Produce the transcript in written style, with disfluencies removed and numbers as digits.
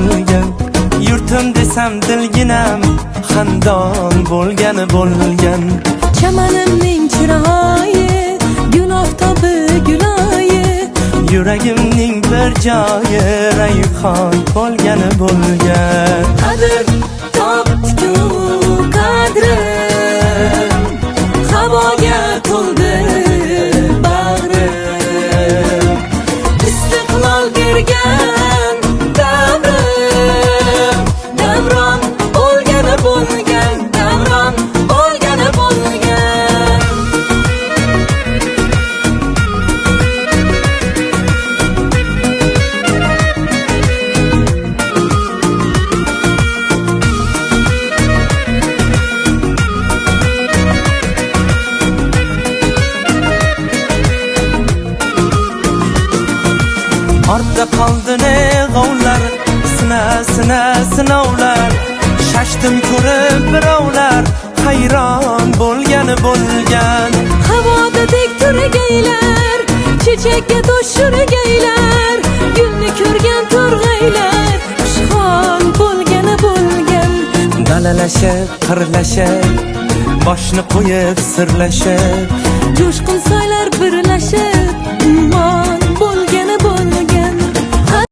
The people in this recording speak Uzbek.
bo'lgan. Yurtim desam dilginam xandon bo'lgani bo'lgan. Chamanimning chiroyi gün oftobi guloyi, Yuragimning bir joyi rayhon bo'lgani bo'lgan. qadr topdi-ku qadrim, havoga to'ldi bag'rim. Istiqlol bergan davrim, davron bo'lgani bo'lgan, davron bo'lgani bo'lgan. Ortda qoldi ne g'ovlar, sinovlar. Shashtim ko'rib birovlar, hayron bo'lgani bo'lgan. Havoda tek turgaylar, chechakka tosh urgaylar, gulni ko'rgan to'rg'aylar, xushhol bo'lgani bo'lgan. Dalalashib, qirlashib, boshni qo'yib sirlashib, Jo'shqin soylar birlashib,